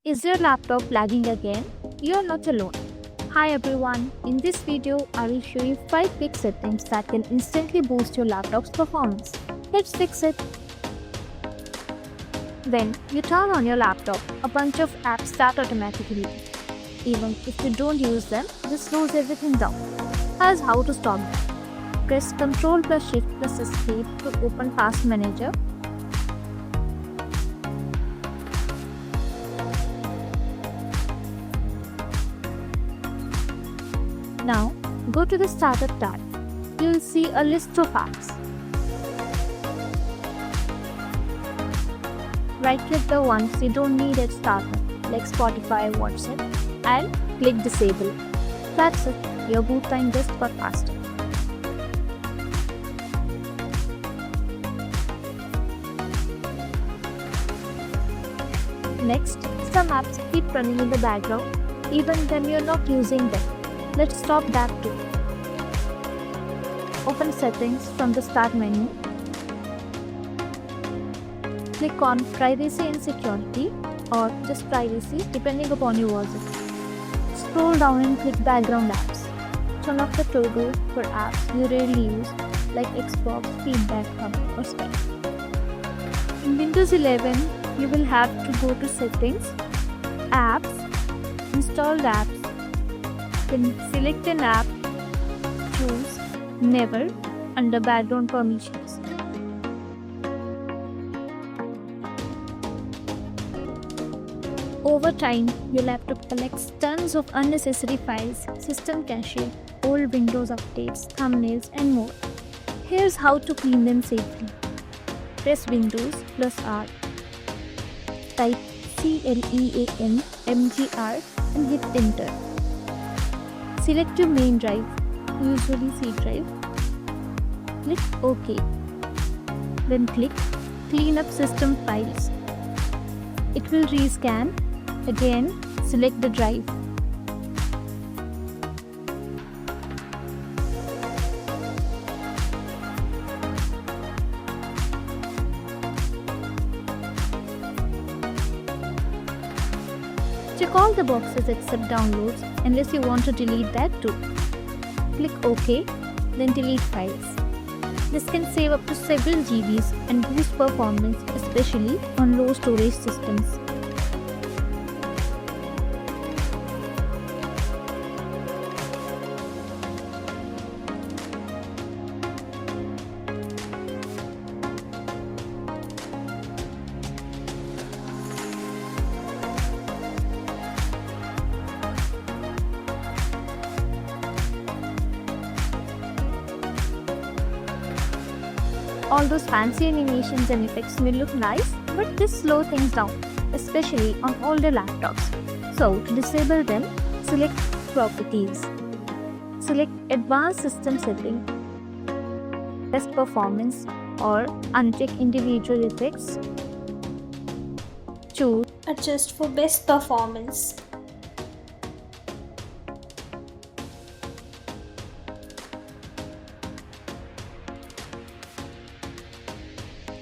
Is your laptop lagging again? You're not alone. Hi everyone, in this video I will show you 5 quick settings that can instantly boost your laptop's performance. Let's fix it. When you turn on your laptop, a bunch of apps start automatically. Even if you don't use them, this slows everything down. Here's how to stop them. Press Ctrl plus Shift plus Escape to open Task Manager. Now, go to the Startup tab. You will see a list of apps. Right-click the ones you don't need at startup, like Spotify, WhatsApp, and click Disable. That's it. Your boot time just got faster. Next, some apps keep running in the background even when you're not using them. Let's stop that too. Open Settings from the Start menu. Click on Privacy and Security or just Privacy depending upon your version. Scroll down and click Background Apps. Turn off the toggle for apps you rarely use like Xbox, Feedback Hub or Skype. In Windows 11, you will have to go to Settings, Apps, Installed Apps. Then select an app, choose Never under Background Permissions. Over time, your laptop collects tons of unnecessary files, system cache, old Windows updates, thumbnails, and more. Here's how to clean them safely. Press Windows plus R. Type Cleanmgr and hit Enter. Select your main drive, usually C drive. Click OK. Then click Clean up System Files. It will rescan. Again, select the drive. Check all the boxes except downloads unless you want to delete that too. Click OK, then delete files. This can save up to several GBs and boost performance, especially on low storage systems. All those fancy animations and effects may look nice, but this slow things down, especially on older laptops. So, to disable them, select Properties. Select Advanced System Setting, Best Performance, or uncheck individual effects. Choose Adjust for best performance.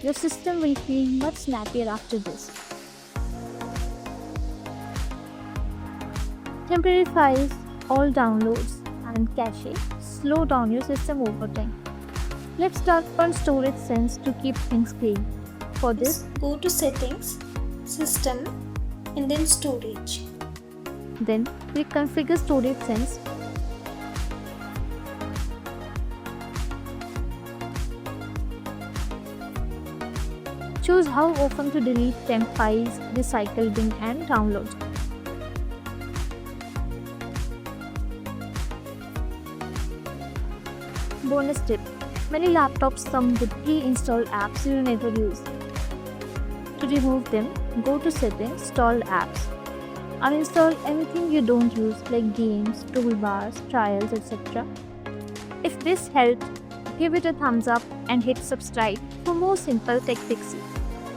Your system will feel much snappier after this. Temporary files, all downloads, and cache slow down your system over time. Let's start on Storage Sense to keep things clean. For this, Go to Settings, System, and then Storage. then click Configure Storage Sense. Choose how often to delete temp files, recycle bin, and download. Bonus tip: many laptops come with pre-installed apps you'll never use. To remove them, go to Settings, Installed Apps. Uninstall anything you don't use like games, toolbars, trials, etc. If this helped, give it a thumbs up and hit subscribe for more simple tech fixes.